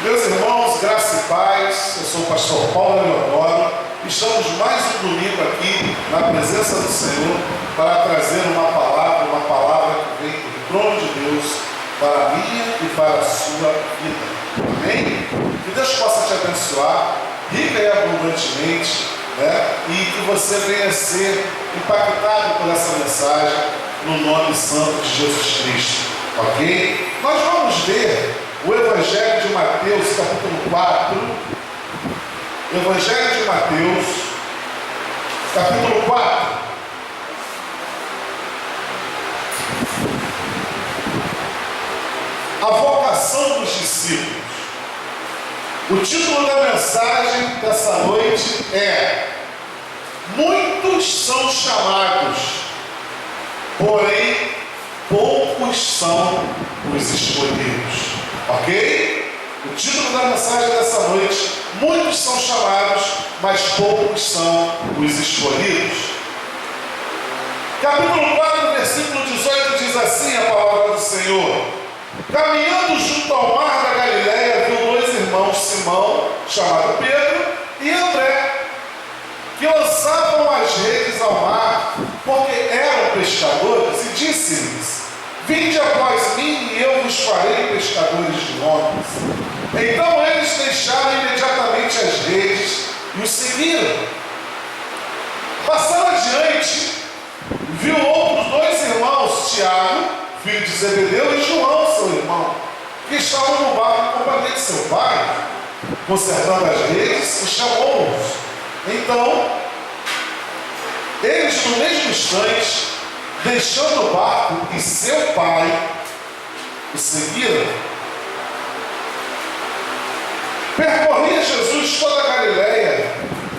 Meus irmãos, graça e paz, eu sou o pastor Paulo Leodoro. Estamos mais um domingo aqui na presença do Senhor para trazer uma palavra que vem do trono de Deus para a minha e para a sua vida. Amém? Que Deus possa te abençoar rica e abundantemente, e que você venha ser impactado por essa mensagem no nome santo de Jesus Cristo. Ok? Nós vamos ver o Evangelho de Mateus, capítulo 4. Evangelho de Mateus, capítulo 4. A vocação dos discípulos. O título da mensagem dessa noite é: muitos são chamados, porém poucos são os escolhidos. Ok? O título da mensagem dessa noite: muitos são chamados, mas poucos são os escolhidos. Capítulo 4, versículo 18 diz assim a palavra do Senhor: caminhando junto ao mar da Galileia, viu dois irmãos, Simão, chamado Pedro, e André, que lançavam as redes ao mar, porque eram pescadores, e disse-lhes: vinde após mim, e eu vos farei pescadores de homens. Então eles deixaram imediatamente as redes e o seguiram. Passando adiante, viu outros dois irmãos, Tiago, filho de Zebedeu, e João, seu irmão, que estavam no barco em companhia de seu pai, consertando as redes, e chamou-os. Então, eles, no mesmo instante, deixando o barco e seu pai, o seguiram. Percorria Jesus toda a Galileia,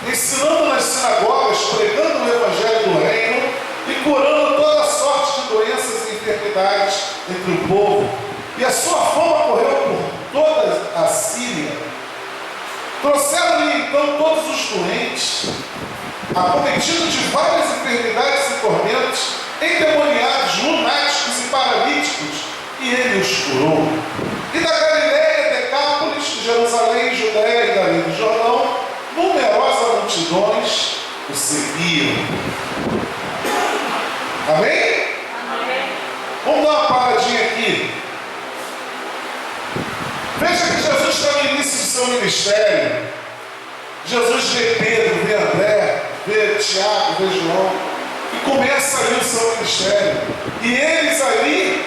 ensinando nas sinagogas, pregando o Evangelho do Reino e curando toda sorte de doenças e enfermidades entre o povo. E a sua fama correu por toda a Síria. Trouxeram-lhe então todos os doentes, acometidos de várias enfermidades e tormentos, endemoniados, lunáticos e paralíticos, e ele os curou. E da Galileia, Decápolis, Jerusalém, Judéia e Galileu do Jordão, numerosas multidões o seguiam. Amém? Amém. Vamos dar uma paradinha aqui. Veja que Jesus está no início do seu ministério. Jesus vê Pedro, vê André, vê Tiago, vê João, e começa ali o seu ministério. E eles ali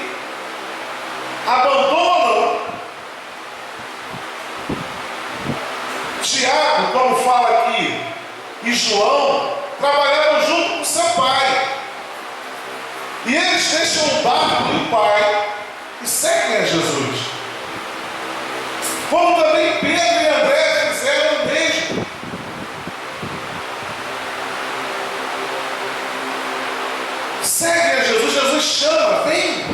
abandonam Tiago, como fala aqui, e João, trabalharam junto com seu pai. E eles deixam o barco e o pai e seguem a Jesus. Como também Pedro e André fizeram o mesmo. Seguem a Jesus. Jesus chama: vem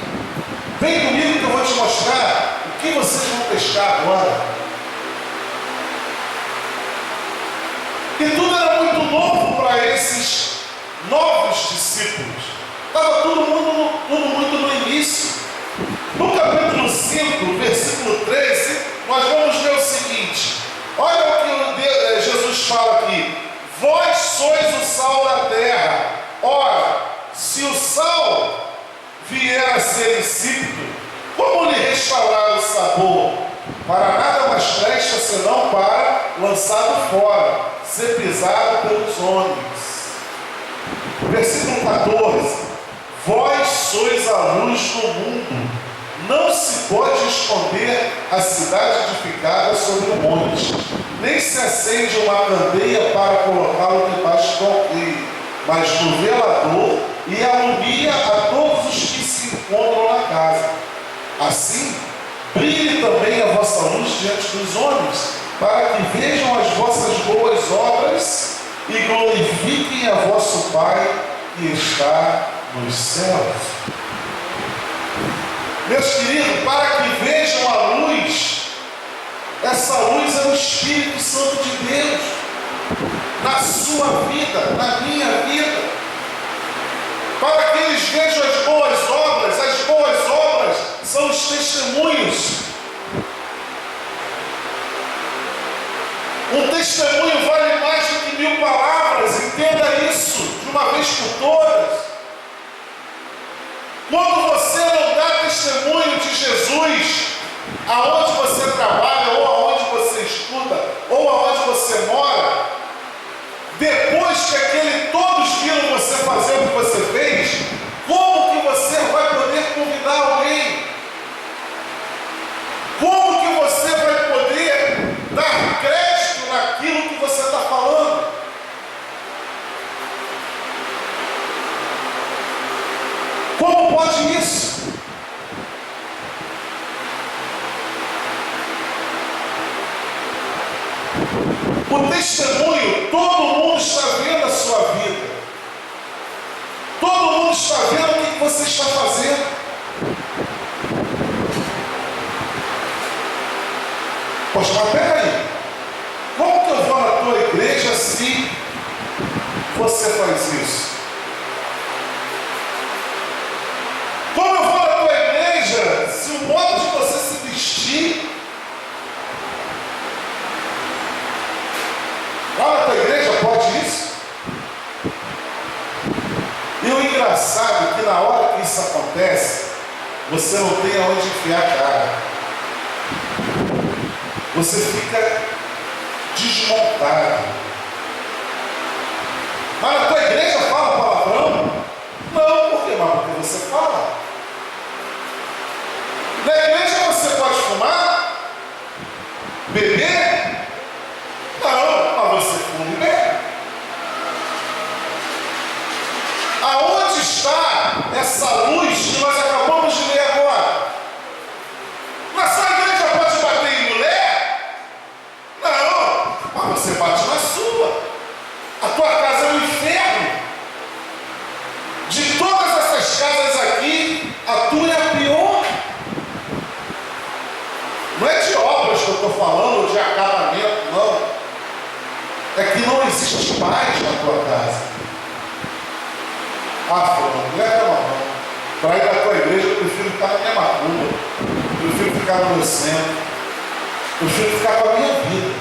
comigo que eu vou te mostrar o que vocês vão pescar agora. E tudo era muito novo para esses novos discípulos. Estava tudo muito no início. No capítulo 5, versículo 13, nós vamos ver o seguinte: olha o que Jesus fala aqui: vós sois o sal da terra. Ora, se o sal vier a ser insípido, como lhe restaurar o sabor? Para nada mais presta senão para, lançado fora, ser pisado pelos homens. Versículo 14: vós sois a luz do mundo. Não se pode esconder a cidade edificada sobre o monte, nem se acende uma candeia para colocá-la debaixo do alqueire, mas no velador, e alumia a todos os que se encontram na casa. Assim, brilhe também a vossa luz diante dos homens, para que vejam as vossas boas obras e glorifiquem a vosso Pai que está nos céus. Meus queridos, para que vejam a luz, essa luz é o Espírito Santo de Deus na sua vida, na minha vida. Para que eles vejam as boas obras são os testemunhos uma vez por todas. Quando você não dá testemunho de Jesus, aonde você trabalha, ou aonde você estuda, ou aonde você mora, depois que todos viram você fazer o que você fez, como que você vai poder convidar alguém? Como que você vai poder dar crédito naquilo que você está falando? Como pode isso? O testemunho, todo mundo está vendo a sua vida. Todo mundo está vendo o que você está fazendo. Poxa, mas peraí. Como que eu vou na tua igreja se você faz isso? Como eu vou na tua igreja se o modo de você se vestir, lá na tua igreja pode isso? E o engraçado é que na hora que isso acontece, você não tem aonde enfiar a cara. Você fica desmontado. Mas na tua igreja fala palavrão? Não, por quê? Mas porque você fala. Na igreja você pode fumar? Beber? Não, mas você fuma e bebe. Aonde está essa luz que nós acabamos de ler agora? Na sua igreja pode bater em mulher? Não, mas você bate na sua. A tua casa é um inferno. De todas essas casas aqui, a tua é a pior. Não é de obras que eu estou falando, de acabamento, não. É que não existe paz na tua casa. Ah, fulano, leva a mão. Para ir na tua igreja, eu prefiro ficar na minha macumba. Eu prefiro ficar no meu centro. Eu prefiro ficar com a minha vida.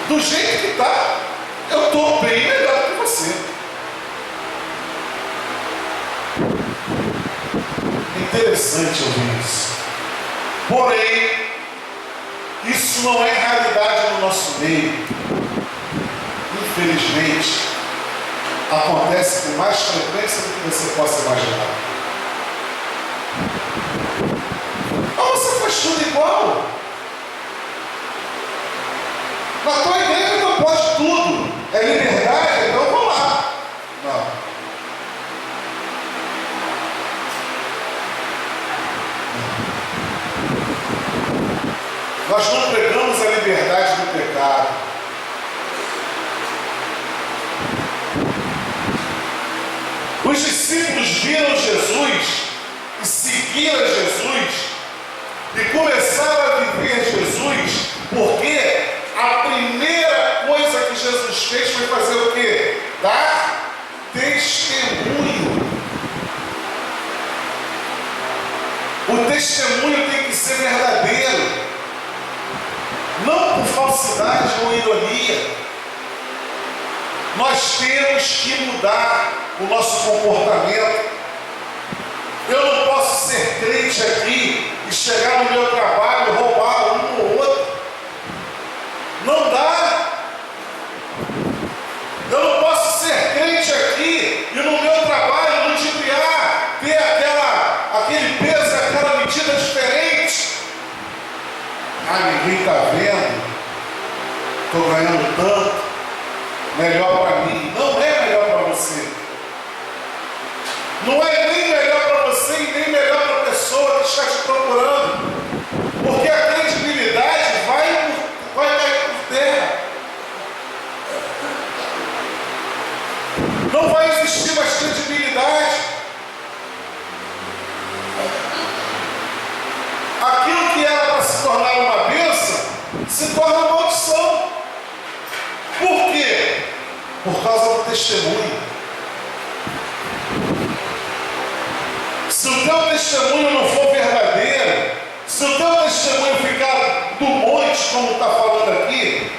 Do jeito que está, eu estou bem melhor do que você. Interessante ouvir isso. Porém, isso não é realidade no nosso meio. Infelizmente, acontece com mais frequência do que você possa imaginar. Mas você faz tudo igual. Na tua igreja não pode tudo. É liberdade, então vou lá. Não. Nós não pregamos a liberdade do pecado. Os discípulos viram Jesus e seguiram Jesus e começaram a viver Jesus, porque a primeira coisa que Jesus fez foi fazer o quê? Dar testemunho. O testemunho tem que ser verdadeiro, não por falsidade ou ironia. Nós temos que mudar o nosso comportamento. Eu não posso ser crente aqui e chegar no meu trabalho e roubar um ou outro. Não dá. Eu não posso ser crente aqui e no meu trabalho ludibriar, ter aquele peso, aquela medida diferente. Ah, ninguém está vendo. Estou ganhando tanto. Melhor para mim. Não é melhor para você. Não é nem melhor para você e nem melhor para a pessoa que está te procurando. Porque a credibilidade vai cair por terra. Não vai existir mais credibilidade. Aquilo que era para se tornar uma bênção, se torna uma maldição. Por quê? Por causa do testemunho. Se o teu testemunho não for verdadeiro, se o teu testemunho ficar do monte, como está falando aqui,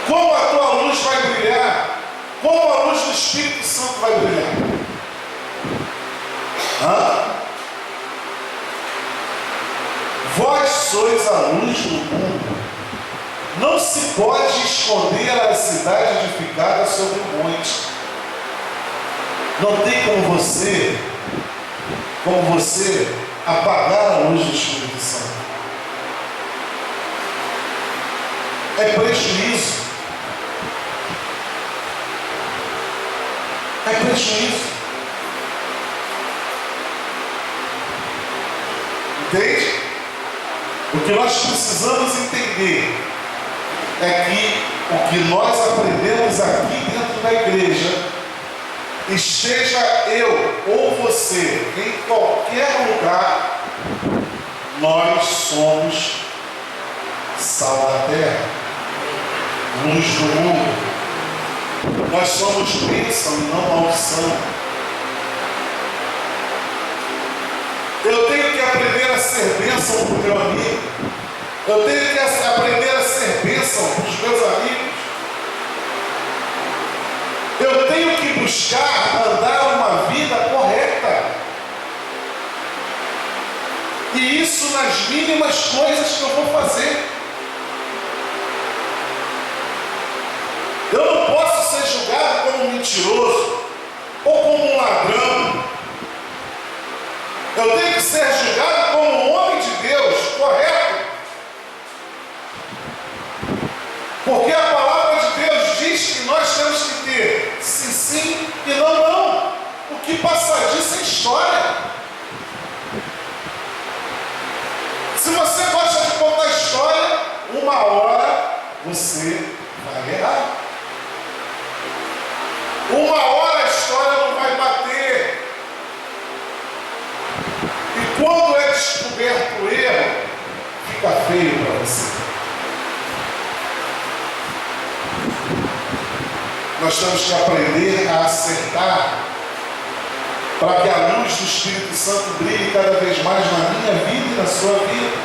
Como a tua luz vai brilhar? Como a luz do Espírito Santo vai brilhar? Vós sois a luz do mundo. Não se pode esconder a cidade edificada sobre o monte. Não tem como você apagar a luz do Espírito Santo. É prejuízo. É prejuízo. Entende? O que nós precisamos entender é que o que nós aprendemos aqui dentro da igreja, esteja eu ou você em qualquer lugar, nós somos sal da terra, luz do mundo. Nós somos bênção e não maldição. Eu tenho que aprender a ser bênção para o meu amigo. Eu tenho que aprender a ser bênção para os meus amigos. Eu tenho que buscar andar uma vida correta. E isso nas mínimas coisas que eu vou fazer. Eu não posso ser julgado como um mentiroso ou como um ladrão. Eu tenho que ser julgado como um homem de Deus, correto? Porque a palavra de Deus diz que nós temos que ter sim, sim e não, não. O que passar disso é história. Se você gosta de contar história, uma hora você vai errar. Uma hora a história não vai bater. E quando é descoberto o erro, fica feio para você. Nós temos que aprender a acertar para que a luz do Espírito Santo brilhe cada vez mais na minha vida e na sua vida.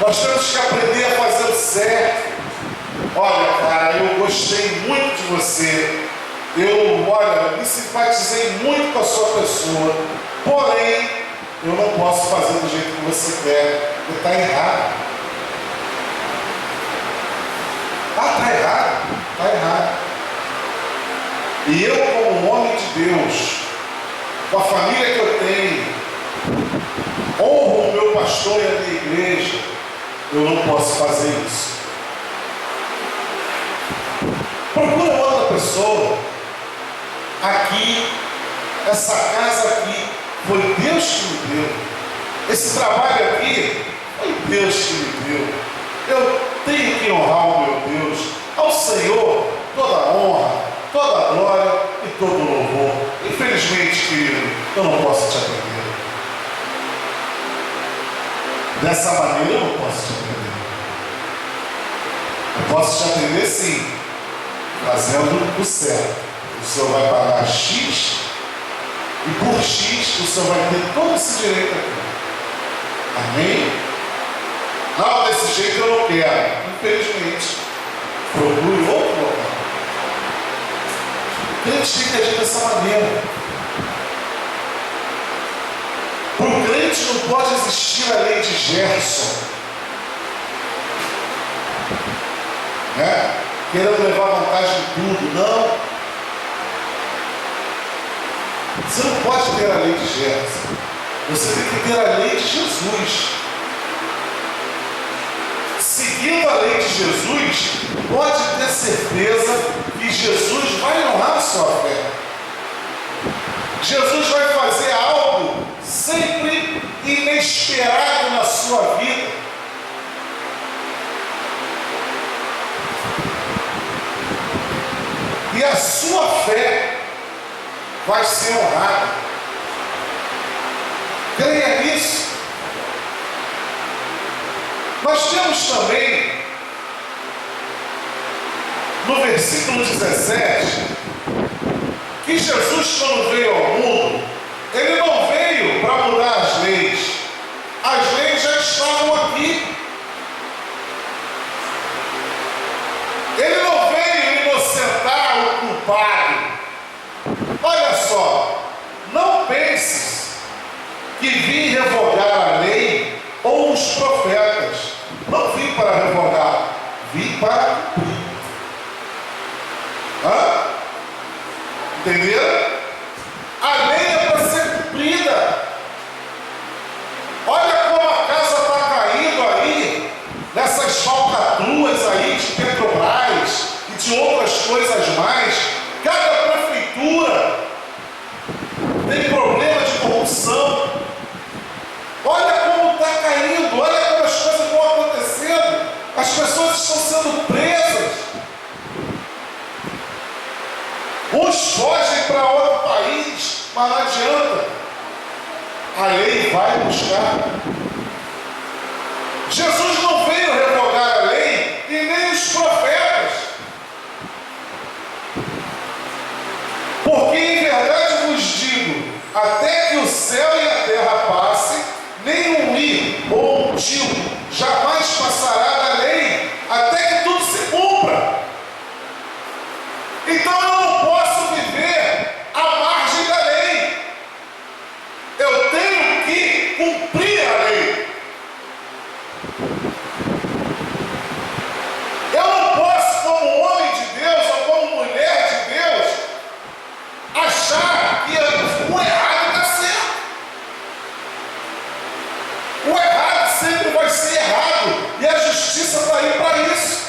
Nós temos que aprender a fazer o certo. Olha, cara, eu gostei muito de você. Eu me simpatizei muito com a sua pessoa. Porém, eu não posso fazer do jeito que você quer. Porque está errado. Está errado. Está errado. E eu, como homem de Deus, com a família que eu tenho, honro o meu pastor e a minha igreja, eu não posso fazer isso. Procura outra pessoa. Aqui, essa casa aqui, foi Deus que me deu. Esse trabalho aqui, foi Deus que me deu. Eu tenho que honrar o meu Deus. Ao Senhor, toda a honra, toda a glória e todo o louvor. Infelizmente, querido, eu não posso te atender. Dessa maneira eu não posso te atender. Eu posso te atender sim, fazendo o certo. O Senhor vai pagar X e por X o Senhor vai ter todo esse direito aqui. Amém? Não, desse jeito eu não quero. Infelizmente, procure outro local. O crente tem que agir dessa maneira. Para o crente não pode existir a lei de Gerson, né? Querendo levar vantagem em tudo. Não. Você não pode ter a lei de Gerson. Você tem que ter a lei de Jesus. Seguindo a lei de Jesus, pode ter certeza que Jesus vai honrar a sua fé. Jesus vai fazer algo sempre inesperado na sua vida. E a sua fé vai ser honrada. Creia nisso. Nós temos também, no versículo 17, que Jesus, quando veio ao mundo, ele não veio para mudar as leis. As leis já estavam aqui. Ele não veio inocentar o culpado. Olha só, não penses que vim revogar a lei ou os profetas. Não vim para revogar, vim para cumprir. Entenderam? A lei é para ser cumprida. Olha como a casa está caindo aí, nessas falcatruas aí de Petrobras e de outras coisas mais. Cada prefeitura tem problema de corrupção. Olha como está caindo, olha como as coisas vão acontecendo. As pessoas estão sendo presas. Uns fogem para outro país, mas não adianta. A lei vai buscar. Jesus não veio revogar a lei e nem os profetas. Porque em verdade vos digo, até que o céu e a terra passem, nem um i ou um tio jamais passará da lei, até que tudo se cumpra. Então eu não posso viver à margem da lei. Eu tenho que cumprir a lei. Eu não posso, como homem de Deus ou como mulher de Deus, achar que o errado está certo. O errado sempre vai ser errado. E a justiça está aí para isso.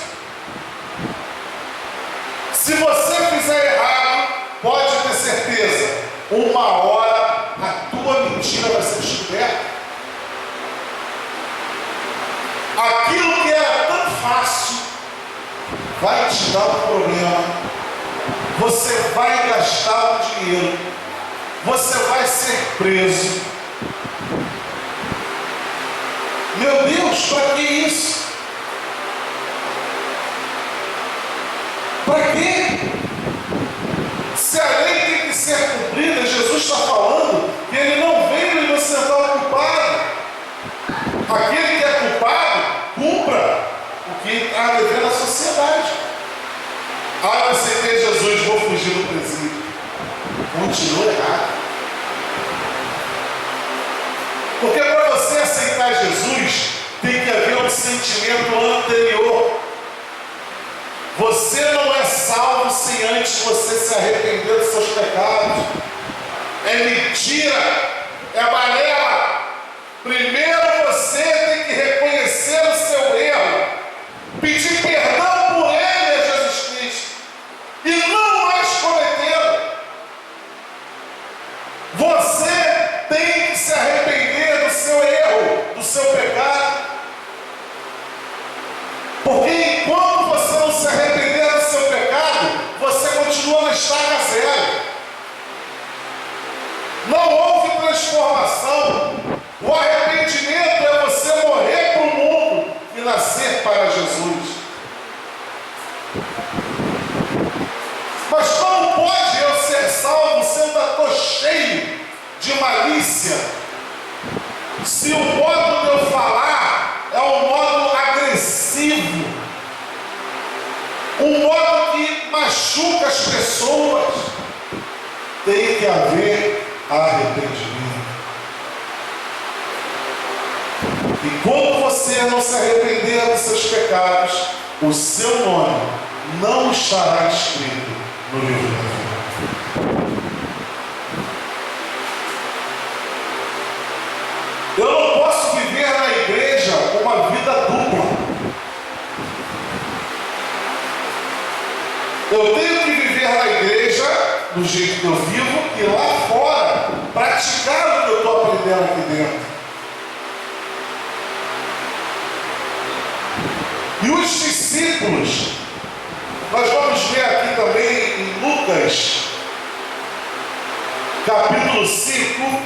Se você fizer errado, pode ter certeza, uma hora a tua mentira vai ser descoberta. Aquilo que era tão fácil vai te dar um problema. Você vai gastar um dinheiro. Você vai ser preso. Meu Deus, para que isso? Para quê? Se a lei tem que ser cumprida, Jesus está falando que ele não veio inocentar o culpado. Aquele que é culpado, cumpra o que está devendo à sociedade. Eu aceitei Jesus, vou fugir do presídio. Continua errado. Porque para você aceitar Jesus, tem que haver um sentimento anterior. Você não é salvo sem antes você se arrepender dos seus pecados. É mentira, é balela. Primeiro você tem que reconhecer o seu erro, pedir perdão por ele a Jesus Cristo e não mais cometê-lo. Você tem que se arrepender do seu erro, do seu pecado. Porque enquanto você não se arrepender do seu pecado, você continua na estaca zero. Não houve transformação. O arrependimento é você morrer para o mundo e nascer para Jesus. Mas como pode eu ser salvo se eu ainda estou cheio de malícia? Se o modo de eu falar é um modo agressivo, um modo que machuca as pessoas, tem que haver arrependimento. E quando você não se arrepender dos seus pecados, o seu nome não estará escrito no livro da vida. Eu não posso viver na igreja uma vida dupla. Eu tenho que viver na igreja do jeito que eu vivo e lá fora praticar o que eu estou aprendendo aqui dentro. E os discípulos, nós vamos ver aqui também em Lucas, capítulo 5,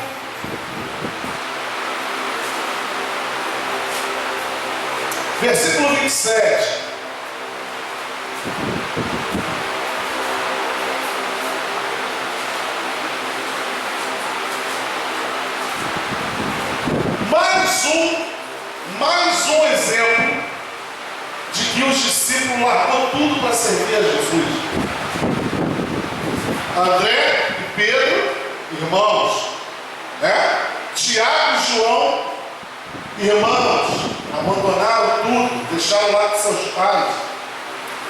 versículo 27. Mais um exemplo de que os discípulos largou tudo para André e Pedro, irmãos, né? Tiago e João, irmãos, abandonaram tudo, deixaram lá com seus pais.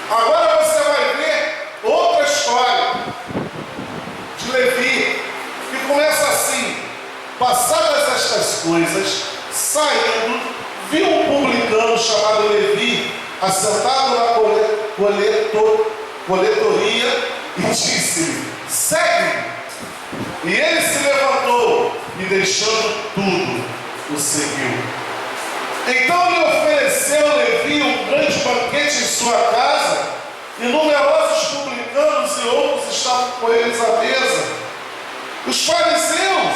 Agora você vai ver outra história de Levi, que começa assim: passadas estas coisas, saindo, viu um publicano chamado Levi, assentado na coletoria, e disse-lhe: segue-me. E ele se levantou e, deixando tudo, o seguiu. Então lhe ofereceu Levi um grande banquete em sua casa, e numerosos publicanos e outros estavam com eles à mesa. Os fariseus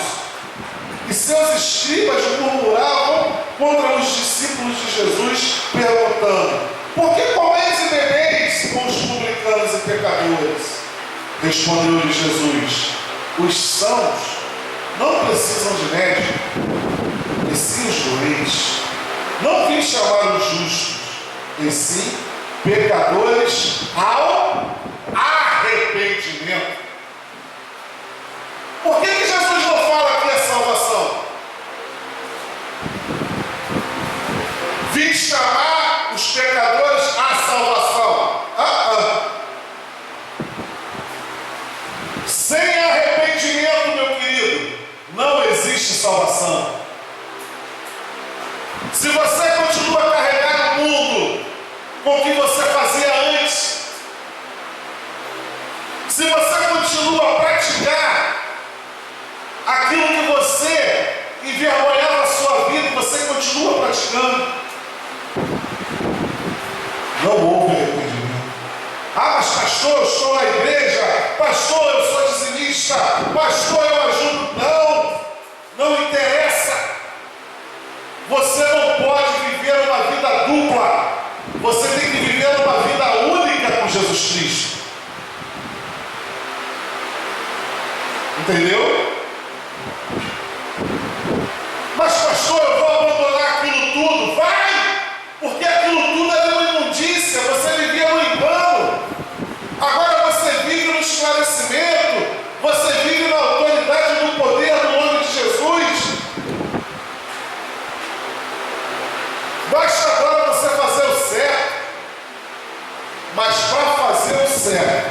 e seus escribas murmuravam contra os discípulos de Jesus, perguntando: por que comeis e bebeis com os publicanos e pecadores? Respondeu-lhe Jesus: os sãos não precisam de médico, e sim os doentes. Não vim chamar os justos, e sim pecadores ao arrependimento. Por que Jesus não fala aqui a salvação? Vim chamar os pecadores à salvação. Sem arrependimento, meu querido, não existe salvação. Se você continua a carregar o mundo com o que você fazia antes, se você continua a praticar aquilo que você envergonhava a sua vida, você continua praticando, não houve arrependimento. Ah, mas pastor, eu estou na igreja, pastor, eu sou dizimista, pastor, eu ajudo. Não interessa. Você não pode viver uma vida dupla. Você tem que viver uma vida única com Jesus Cristo. Entendeu? Mas pastor, eu vou abandonar aquilo tudo. Vai! Porque aquilo tudo era uma imundícia. Você vivia no engano. Agora você vive no esclarecimento. Você vive na autoridade do poder do nome de Jesus. Basta agora você fazer o certo. Mas para fazer o certo,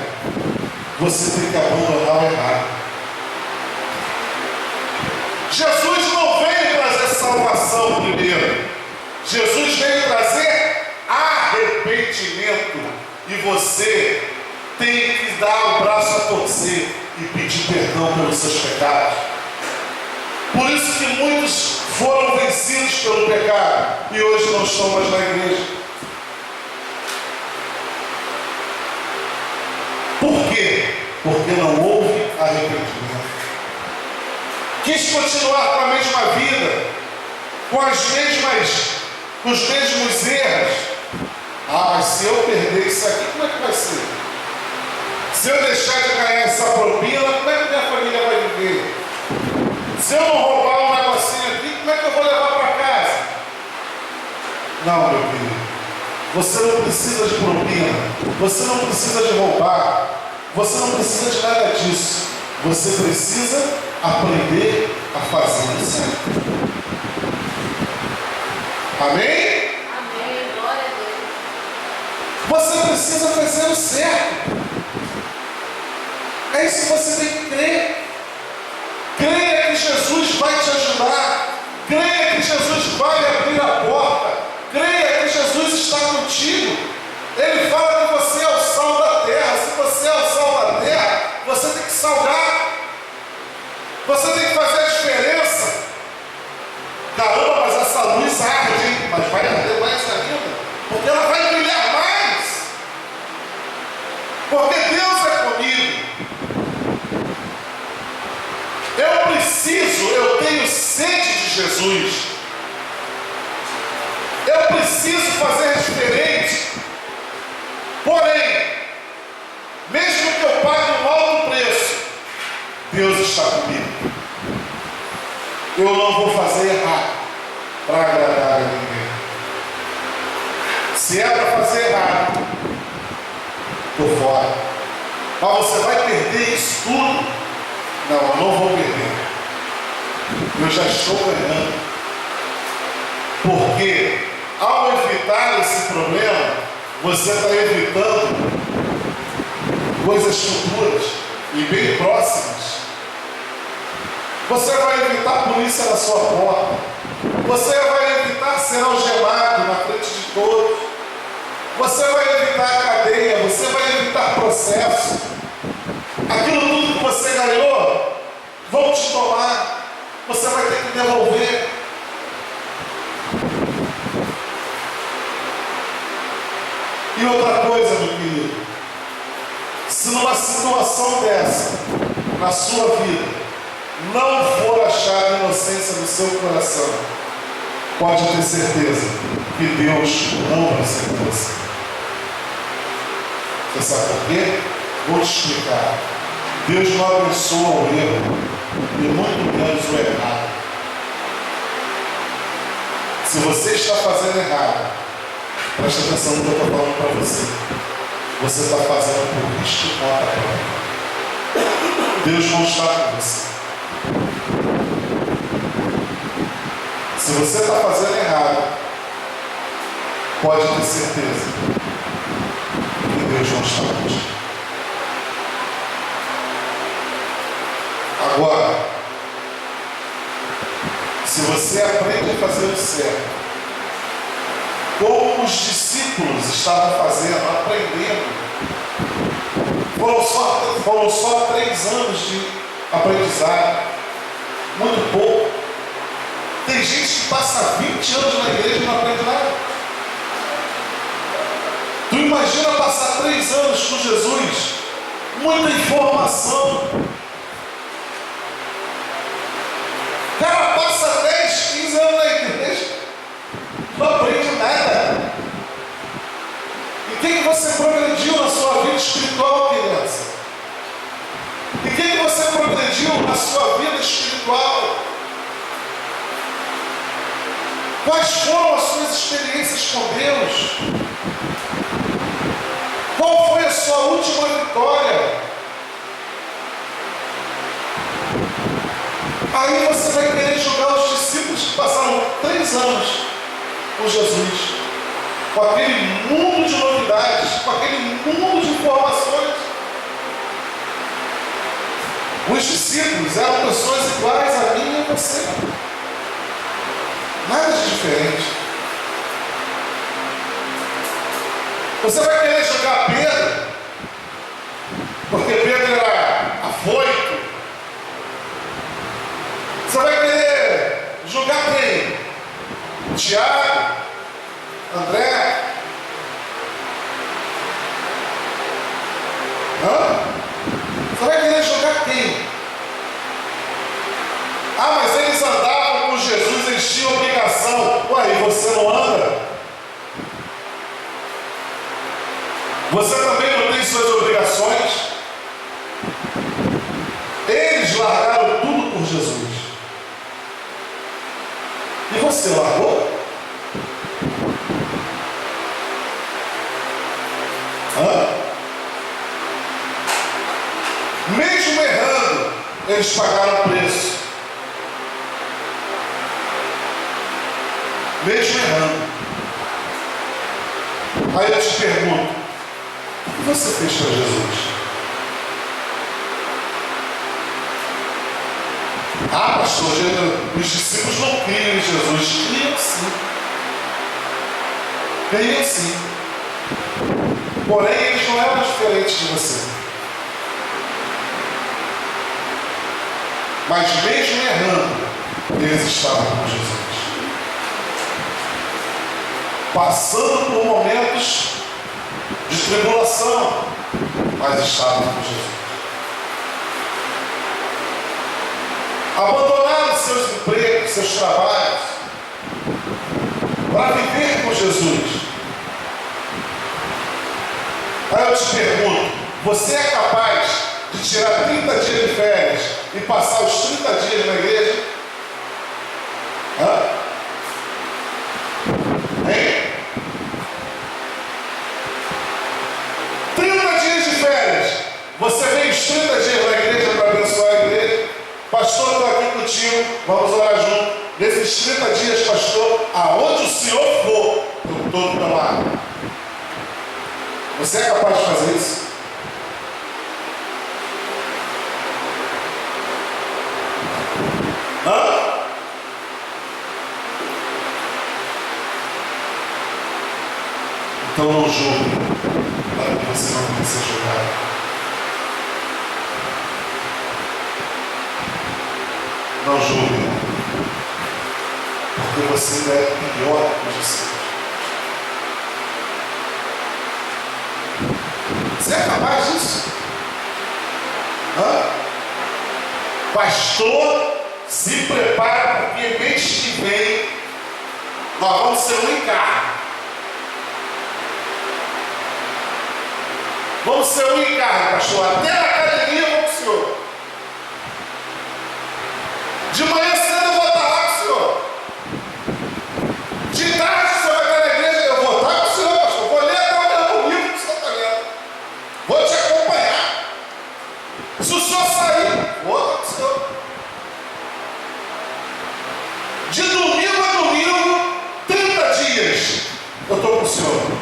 você tem que abandonar o errado. Jesus não veio trazer salvação primeiro. Jesus veio trazer arrependimento. E você tem que dar o braço a torcer e pedir perdão pelos seus pecados. Por isso que muitos foram vencidos pelo pecado e hoje não estão mais na igreja. Por quê? Porque não houve arrependimento. Quis continuar com a mesma vida, com os mesmos erros. Ah, mas se eu perder isso aqui, como é que vai ser? Se eu deixar de ganhar essa propina, como é que minha família vai viver? Se eu não roubar um negocinho aqui, como é que eu vou levar para casa? Não, meu querido. Você não precisa de propina. Você não precisa de roubar. Você não precisa de nada disso. Você precisa aprender a fazer o certo. Amém? Amém. Glória a Deus. Você precisa fazer o certo. É isso que você tem que crer. Creia que Jesus vai te ajudar. Creia que Jesus vai abrir a porta. Creia que Jesus está contigo. Ele fala que você é o sal da terra. Se você é o sal da terra, você tem que salgar. Você tem que fazer a diferença. Caramba, mas essa luz arde, hein? Mas vai arder mais ainda. Porque ela vai brilhar mais. Porque Deus é comigo. Eu tenho sede de Jesus. Eu preciso fazer diferente. Porém, mesmo que eu pague um alto preço, Deus está comigo. Eu não vou fazer errado para agradar a ninguém. Se é para fazer errado, estou fora. Mas você vai perder isso tudo? Não, eu não vou perder. Eu já estou ganhando. Porque ao evitar esse problema, você está evitando coisas futuras e bem próximas. Você vai evitar a polícia na sua porta. Você vai evitar ser algemado na frente de todos. Você vai evitar a cadeia. Você vai evitar processo. Aquilo tudo que você ganhou, vão te tomar. Você vai ter que devolver. E outra coisa, meu querido, se numa situação dessa, na sua vida, não for achada inocência no seu coração, pode ter certeza que Deus não vai ser com você. Você sabe por quê? Vou te explicar. Deus não abençoa o erro e muito menos o errado. Se você está fazendo errado, preste atenção no que eu estou falando para você. Você está fazendo por risco e conta própria. Deus não está com você. Se você está fazendo errado, pode ter certeza que Deus não está contigo. Agora, se você aprende a fazer o certo, como os discípulos estavam fazendo, aprendendo, foram só 3 anos de aprendizado, muito pouco. Tem gente que passa 20 anos na igreja e não aprende nada. Tu imagina passar 3 anos com Jesus, muita informação. O cara passa 10, 15 anos na igreja, não aprende nada. E quem que você progrediu na sua vida espiritual, criança? E quem que você progrediu na sua vida espiritual? Quais foram as suas experiências com Deus? Qual foi a sua última vitória? Aí você vai querer julgar os discípulos que passaram 3 anos com Jesus, com aquele mundo de novidades, com aquele mundo de informações. Os discípulos eram pessoas iguais a mim e a você. Nada de diferente. Você vai querer julgar Pedro, porque Pedro era afoito. Você vai querer julgar quem? Tiago, André? Você vai querer julgar quem? Ah, mas eles andavam com Jesus, eles tinham obrigação. Ué, e você não anda? Você também não tem suas obrigações? Eles largaram tudo por Jesus. E você largou? Mesmo errando, eles pagaram o preço. Mesmo errando. Aí eu te pergunto, o que você fez para Jesus? Ah, pastor, os discípulos não criam em Jesus. Criam sim. Criam sim. Porém, eles não eram diferentes de você. Mas mesmo errando, eles estavam com Jesus. Passando por momentos de tribulação, mas estavam com Jesus. Abandonaram seus empregos, seus trabalhos, para viver com Jesus. Aí eu te pergunto, você é capaz de tirar 30 dias de férias e passar os 30 dias na igreja? Hein? 30 dias de férias, Você veio os 30 dias na igreja para abençoar a igreja. Pastor, estou aqui contigo, vamos orar junto. Nesses 30 dias, pastor, aonde o Senhor for, eu estou do teu lado. Você é capaz de fazer isso? Hã? Então não julgue, para que você não venha ser julgado. Não julgue, porque você ainda é pior do que você. Você é capaz disso? Hã? Pastor, se prepara, porque mês que vem nós vamos ser um encargo. Vamos ser um encargo, pastor. Até na academia eu vou com o senhor. De manhã cedo eu vou estar lá com o senhor. De tarde o senhor vai estar na igreja, eu vou estar com o senhor, pastor. Vou ler até o mesmo livro que o senhor está lendo. Vou te acompanhar. Se o senhor sair, vou estar com o senhor. De domingo a domingo, 30 dias, eu estou com o senhor.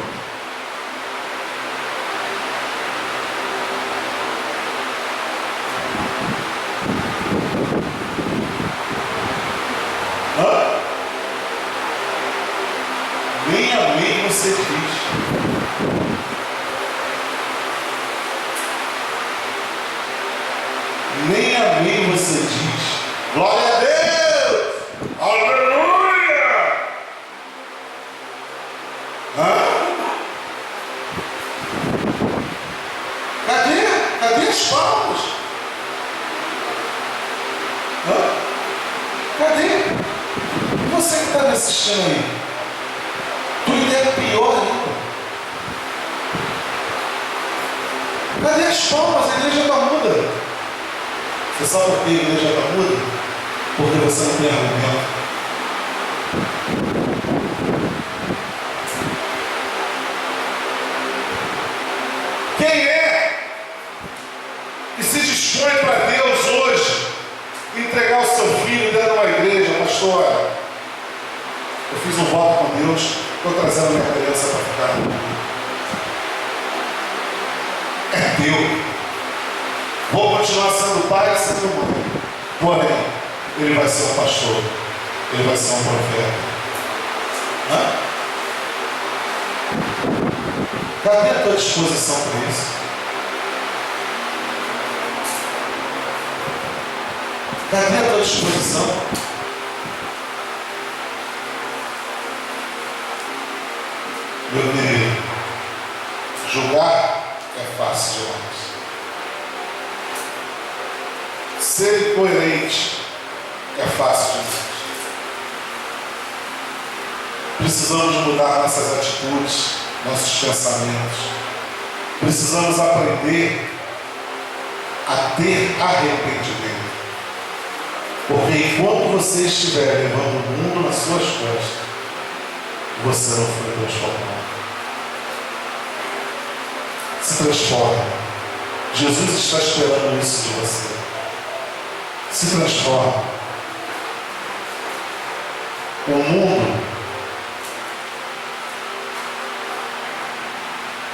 Nem amém você diz. Nem amém você diz. Glória a Deus! Aleluia! Cadê as palmas? Cadê? Você que está me assistindo aí? Tudo é pior ainda. Cadê as palmas? A igreja está muda. Você sabe por que a igreja está muda? Porque você não tem argumento. Quem é que se dispõe para Deus hoje entregar o seu filho dentro de uma igreja? Pastor, eu fiz um voto com Deus, estou trazendo minha criança para ficar. É teu. Vou continuar sendo pai e sendo mãe. Porém, ele vai ser um pastor. Ele vai ser um profeta. Cadê a tua disposição para isso? Cadê a tua disposição? Meu querido, julgar é fácil demais. Ser coerente é fácil demais. Precisamos mudar nossas atitudes, nossos pensamentos. Precisamos aprender a ter arrependimento. Porque enquanto você estiver levando o mundo nas suas costas, você não foi transformado. Se transforma. Jesus está esperando isso de você. Se transforma. O mundo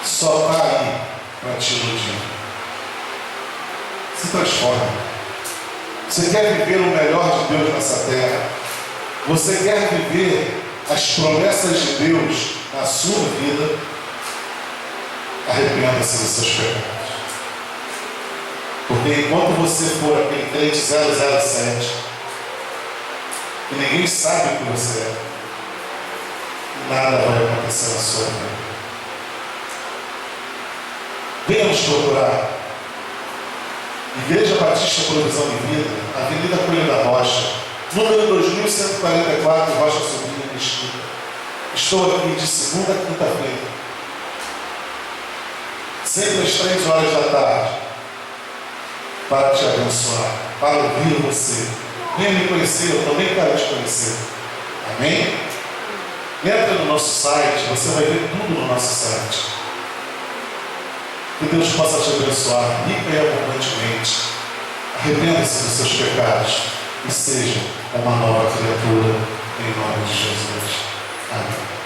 só está aí para te iludir. Se transforma. Você quer viver o melhor de Deus nessa terra? Você quer viver as promessas de Deus na sua vida? Arrependa-se dos seus pecados. Porque enquanto você for aquele crente 007, que ninguém sabe o que você é, nada vai acontecer na sua vida. Venha nos procurar. Igreja Batista Provisão de Vida, Avenida Coelho da Rocha, número 2144, Rocha Sobrinho, Mesquita. Estou aqui de segunda a quinta-feira, sempre às 3 horas da tarde, para te abençoar, para ouvir você. Venha me conhecer, eu também quero te conhecer. Amém? Entra no nosso site, você vai ver tudo no nosso site. Que Deus possa te abençoar rica e abundantemente. Arrependa-se dos seus pecados e seja uma nova criatura em nome de Jesus. Amém.